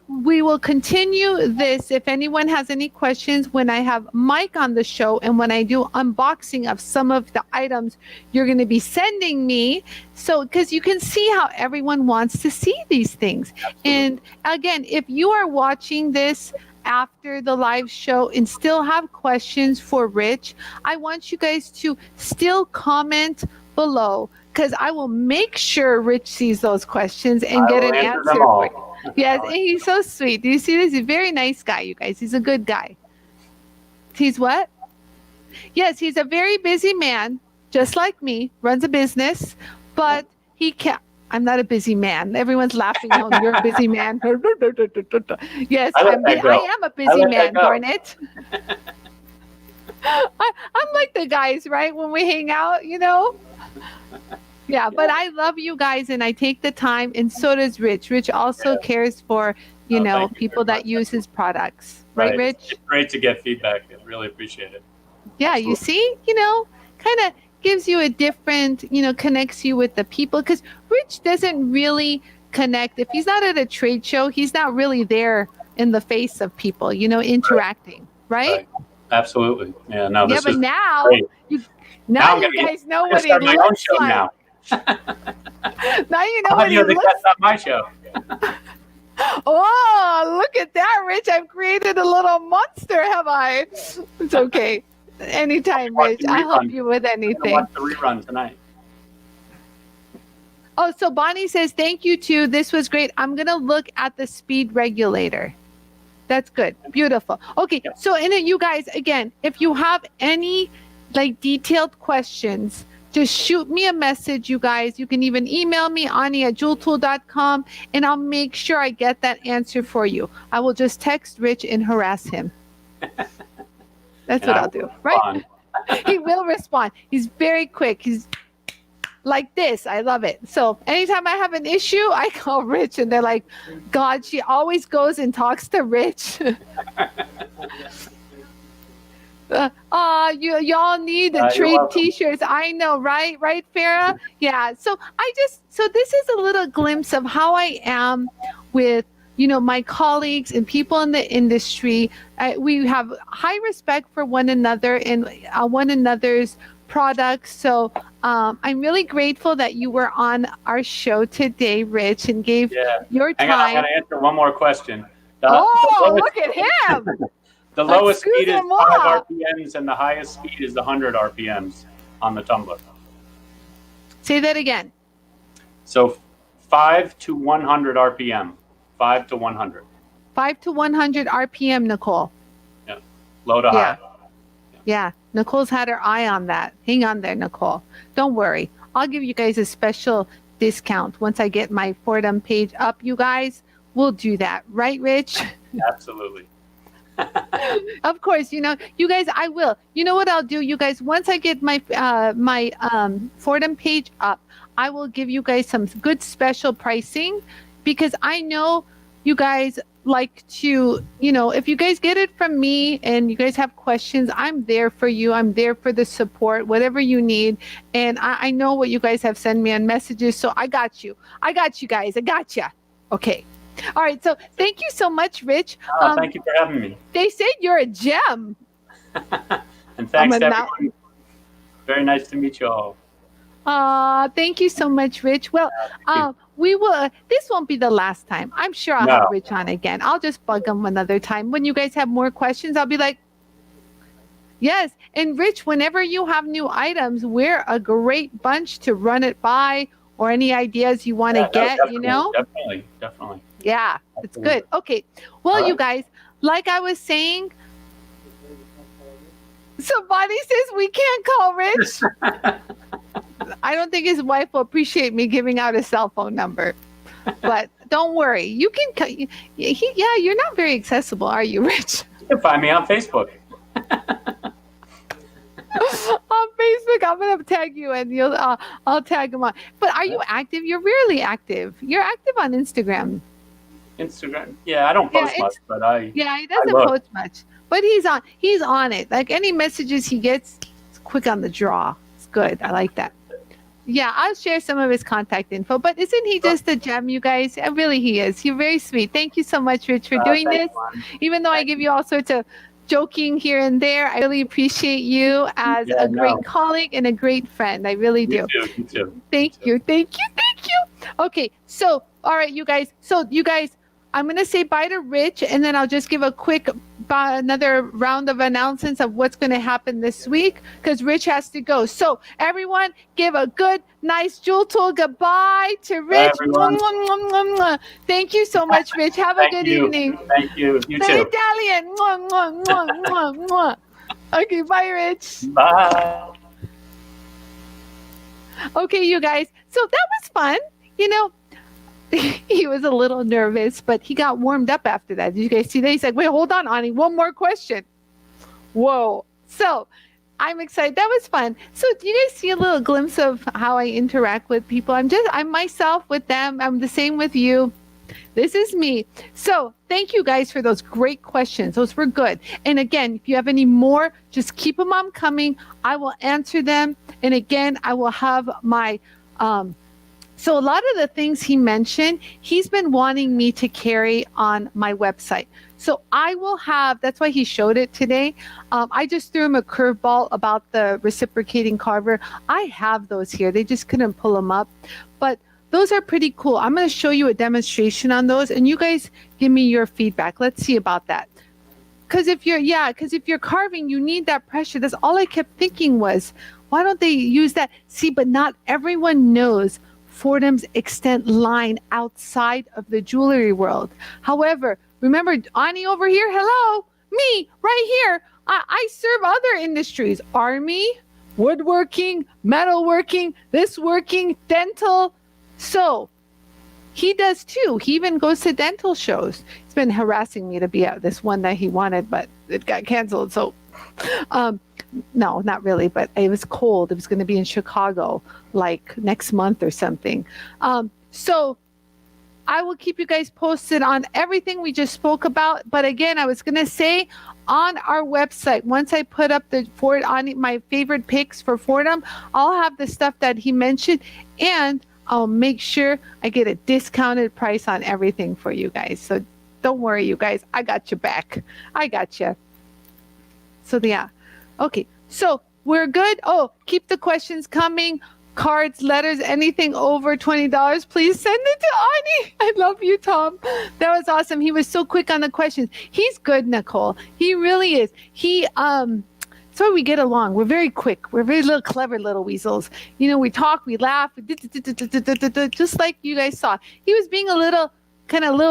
we will continue this. If anyone has any questions when I have Mike on the show and when I do unboxing of some of the items you're going to be sending me. So, because you can see how everyone wants to see these things. Absolutely. And again, if you are watching this after the live show and still have questions for Rich, I want you guys to still comment below, because I will make sure Rich sees those questions and get an answer for you. Yes, and he's so sweet. Do you see this? He's a very nice guy, you guys. He's a good guy. He's what? Yes, he's a very busy man, just like me, runs a business, but he can't. I'm not a busy man. Everyone's laughing. Oh, you're a busy man. Yes, I am a busy man, darn it. I'm like the guys, right? When we hang out, you know? Yeah, but I love you guys and I take the time, and so does Rich. Rich also cares for, people that use his products. Right, Rich? It's great to get feedback. I really appreciate it. Yeah, absolutely. You see, kind of gives you a different, connects you with the people, because Rich doesn't really connect. If he's not at a trade show, he's not really there in the face of people, interacting, right? Absolutely. Yeah, no, this but is now great. you guys know what he my own looks show like. Now. Now you know I'll what he have you looks on my show. Oh, look at that, Rich. I've created a little monster, have I? It's okay. Anytime, Rich. I'll help you with anything. Watch the rerun tonight. Oh, so Bonnie says, thank you, too. This was great. I'm going to look at the speed regulator. That's good. Beautiful. Okay, so you guys, again, if you have any detailed questions, just shoot me a message, you guys. You can even email me, Anie at jeweltool.com, and I'll make sure I get that answer for you. I will just text Rich and harass him. That's what I'll do, right? He will respond. He's very quick. He's like this. I love it. So anytime I have an issue, I call Rich, and they're like, God, she always goes and talks to Rich. Y'all need trade t-shirts. I know, right, Farah? Yeah. So this is a little glimpse of how I am with my colleagues and people in the industry. We have high respect for one another and one another's products. So I'm really grateful that you were on our show today, Rich, and gave your time. I'm going to answer one more question. Look at him. The lowest speed is 5 RPMs, and the highest speed is 100 RPMs on the tumbler. Say that again. So 5 to 100 RPM. 5 to 100. 5 to 100 RPM, Nicole. Yeah. Low to high. Yeah. Nicole's had her eye on that. Hang on there, Nicole. Don't worry. I'll give you guys a special discount once I get my Foredom page up, you guys. We'll do that. Right, Rich? Absolutely. Of course, you guys, I will. You know what I'll do, you guys? Once I get my Foredom page up, I will give you guys some good special pricing, because I know you guys like to, if you guys get it from me and you guys have questions, I'm there for you. I'm there for the support, whatever you need. And I know what you guys have sent me on messages. So I got you. I got you guys. I got you. Okay. All right. So thank you so much, Rich. Thank you for having me. They said you're a gem. And thanks to everyone. Very nice to meet you all. Thank you so much, Rich. Well, we will. This won't be the last time. I'm sure I'll have Rich on again. I'll just bug him another time. When you guys have more questions, I'll be like, yes. And Rich, whenever you have new items, we're a great bunch to run it by, or any ideas you want to get. Definitely. Yeah, it's good. Okay. Well, you guys, like I was saying. So Bonnie says we can't call Rich. I don't think his wife will appreciate me giving out a cell phone number. But don't worry. You can you're not very accessible, are you, Rich? You can find me on Facebook. On Facebook, I'm gonna tag you, and I'll tag him on. But are you active? You're rarely active. You're active on Instagram. Instagram, yeah, I don't post much, but he doesn't post much, but he's on it. Like any messages he gets, it's quick on the draw. It's good. I like that. Yeah, I'll share some of his contact info. But isn't he just a gem, you guys? Really, he is. You're very sweet. Thank you so much, Rich, for doing this. Even though I give you all sorts of joking here and there, I really appreciate you as a great colleague and a great friend. I really do. You too. Thank you. Okay, so all right, you guys. So you guys, I'm gonna say bye to Rich, and then I'll just give a quick another round of announcements of what's gonna happen this week, because Rich has to go. So everyone, give a good, nice Jewel Tool goodbye to Rich. Thank you so much, Rich. Have a good evening. Thank you. You too. Italian. Okay, bye, Rich. Bye. Okay, you guys. So that was fun. You know, he was a little nervous, but he got warmed up after that. Did you guys see that? He's like, wait, hold on, Anie, one more question. Whoa. So I'm excited. That was fun. So do you guys see a little glimpse of how I interact with people? I'm myself with them. I'm the same with you. This is me. So thank you guys for those great questions. Those were good. And again, if you have any more, just keep them on coming. I will answer them. And again, I will have my, so a lot of the things he mentioned, he's been wanting me to carry on my website. So I will have, that's why he showed it today. I just threw him a curveball about the reciprocating carver. I have those here. They just couldn't pull them up. But those are pretty cool. I'm going to show you a demonstration on those, and you guys give me your feedback. Let's see about that. Because if you're carving, you need that pressure. That's all I kept thinking was, why don't they use that? See, but not everyone knows Foredom's extent line outside of the jewelry world. However, remember Anie over here? Hello, me right here. I serve other industries: army, woodworking, metalworking, this working, dental. So he does too. He even goes to dental shows. He's been harassing me to be at this one that he wanted, but it got canceled. So, no, not really, but it was cold. It was going to be in Chicago like next month or something. So I will keep you guys posted on everything we just spoke about. But again, I was going to say on our website, once I put up on my favorite picks for Foredom, I'll have the stuff that he mentioned, and I'll make sure I get a discounted price on everything for you guys. So don't worry, you guys. I got you back. I got you. So yeah. Okay. So we're good. Oh, keep the questions coming. Cards, letters, anything over $20, please send it to Anie. I love you, Tom. That was awesome. He was so quick on the questions. He's good, Nicole. He really is. That's why we get along. We're very quick. We're very clever little weasels. You know, we talk, we laugh, just like you guys saw. He was being a little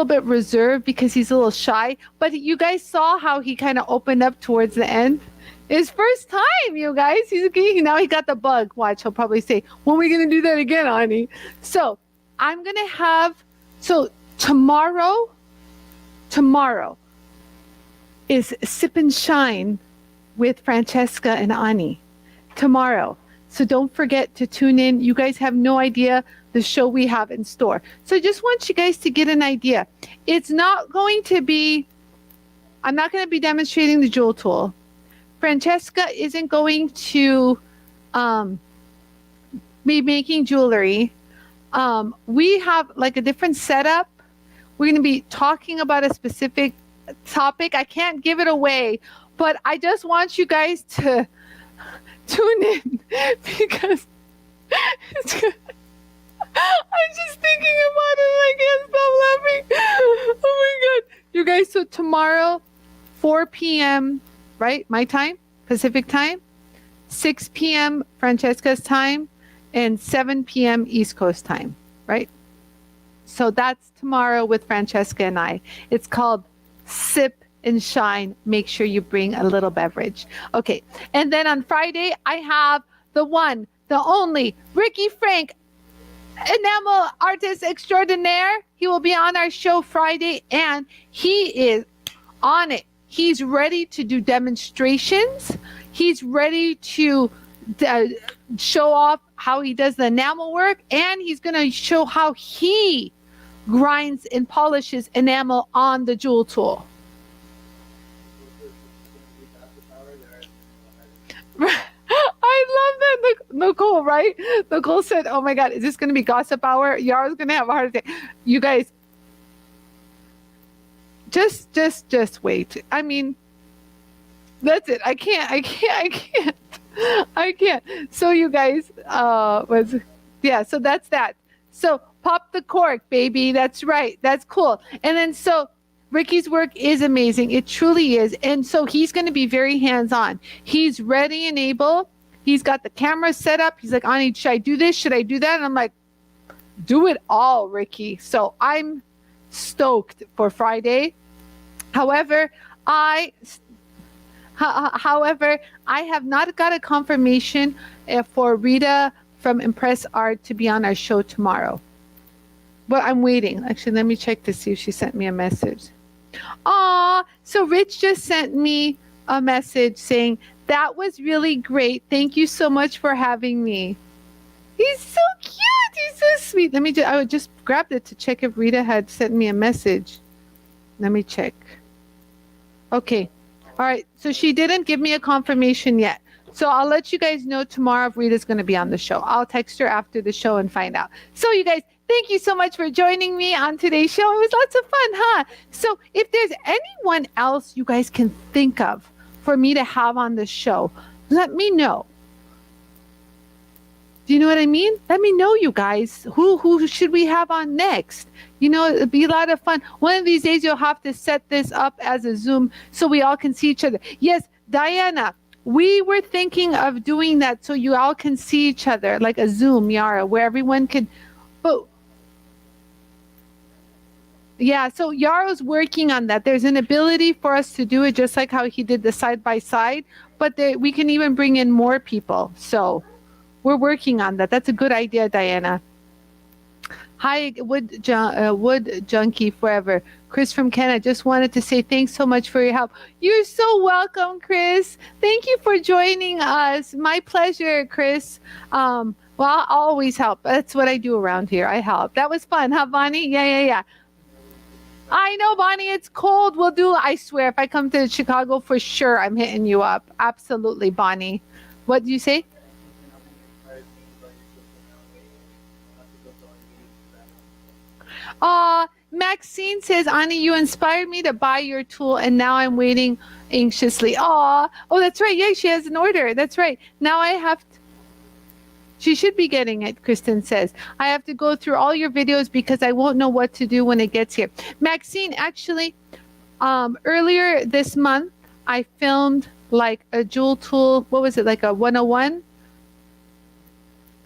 bit reserved because he's a little shy, but you guys saw how he kind of opened up towards the end. His first time, you guys. Now he got the bug. Watch, he'll probably say, when are we going to do that again, Anie? So I'm going to have, tomorrow is Sip and Shine with Francesca and Anie tomorrow. So don't forget to tune in. You guys have no idea the show we have in store. So I just want you guys to get an idea. It's not going to be, I'm not going to be demonstrating the jewel tool. Francesca isn't going to be making jewelry. We have like a different setup. We're going to be talking about a specific topic. I can't give it away, but I just want you guys to tune in because 4 p.m., right? My time, Pacific time, 6 p.m. Francesca's time, and 7 p.m. East Coast time, right? So that's tomorrow with Francesca and I. It's called Sip and Shine. Make sure you bring a little beverage. Okay. And then on Friday, I have the one, the only Ricky Frank, enamel artist extraordinaire. He will be on our show Friday, and he is on it. He's ready to do demonstrations. He's ready to show off how he does the enamel work, and he's going to show how he grinds and polishes enamel on the jewel tool. I love that, Nicole, right? Nicole said, oh my God, is this going to be gossip hour? Yara's going to have a heart attack. You guys, just wait. I mean, that's it. I can't. So you guys, so that's that. So pop the cork, baby. That's right. That's cool. And then so Ricky's work is amazing. It truly is. And so he's going to be very hands-on. He's ready and able. He's got the camera set up. He's like, Anie, should I do this? Should I do that? And I'm like, do it all, Ricky. So I'm stoked for Friday. However, I have not got a confirmation for Rita from Impress Art to be on our show tomorrow. But I'm waiting. Actually, let me check to see if she sent me a message. So Rich just sent me a message saying, that was really great. Thank you so much for having me. He's so cute. He's so sweet. I just grabbed it to check if Rita had sent me a message. Let me check. Okay. All right. So she didn't give me a confirmation yet. So I'll let you guys know tomorrow if Rita's going to be on the show. I'll text her after the show and find out. So you guys, thank you so much for joining me on today's show. It was lots of fun, huh? So if there's anyone else you guys can think of for me to have on the show, let me know. Do you know what I mean? Let me know, you guys. Who should we have on next? You know, it'd be a lot of fun. One of these days, you'll have to set this up as a Zoom so we all can see each other. Yes, Diana, we were thinking of doing that so you all can see each other, like a Zoom, Yara, where everyone can. But yeah, so Yara's working on that. There's an ability for us to do it just like how he did the side-by-side, but we can even bring in more people. So we're working on that. That's a good idea, Diana. Hi, Wood Junkie Forever. Chris from Canada, just wanted to say thanks so much for your help. You're so welcome, Chris. Thank you for joining us. My pleasure, Chris. Well, I'll always help. That's what I do around here. I help. That was fun, huh, Bonnie? Yeah. I know, Bonnie, it's cold. I swear, if I come to Chicago, for sure, I'm hitting you up. Absolutely, Bonnie. What do you say? Maxine says, Anie, you inspired me to buy your tool, and now I'm waiting anxiously. Oh, that's right. Yeah, she has an order. That's right. Now I have to. She should be getting it, Kristen says. I have to go through all your videos because I won't know what to do when it gets here. Maxine, actually, earlier this month, I filmed like a jewel tool. What was it, like a 101?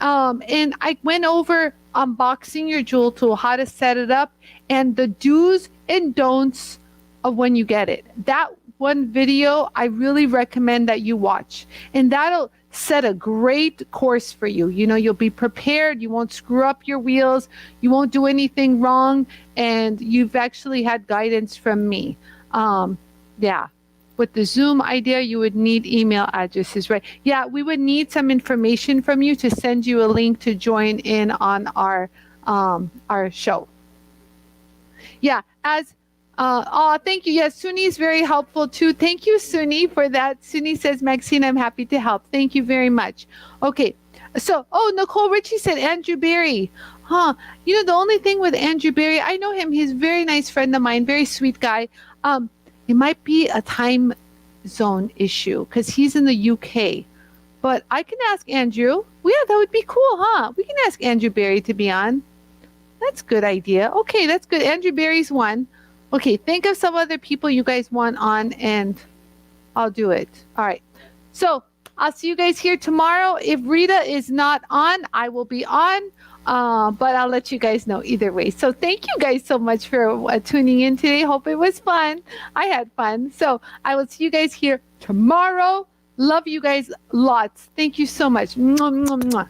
And I went over unboxing your jewel tool, how to set it up, and the do's and don'ts of when you get it. That one video, I really recommend that you watch. And that'll set a great course for you. You know, you'll be prepared. You won't screw up your wheels. You won't do anything wrong. And you've actually had guidance from me. Yeah. With the Zoom idea, you would need email addresses, right? Yeah, we would need some information from you to send you a link to join in on our show. Yeah, thank you. Yes, Suni is very helpful too. Thank you, Suni, for that. Suni says, Maxine, I'm happy to help. Thank you very much. Okay, so, Nicole Ritchie said Andrew Barry. Huh, you know, the only thing with Andrew Barry, I know him. He's a very nice friend of mine, very sweet guy. It might be a time zone issue because he's in the UK. But I can ask Andrew. Well, yeah, that would be cool, huh? We can ask Andrew Barry to be on. That's a good idea. Okay, that's good. Andrew Barry's one. Okay, think of some other people you guys want on, and I'll do it. All right. So I'll see you guys here tomorrow. If Rita is not on, I will be on. But I'll let you guys know either way. So thank you guys so much for tuning in today. Hope it was fun. I had fun. So I will see you guys here tomorrow. Love you guys lots. Thank you so much. Mwah, mwah, mwah.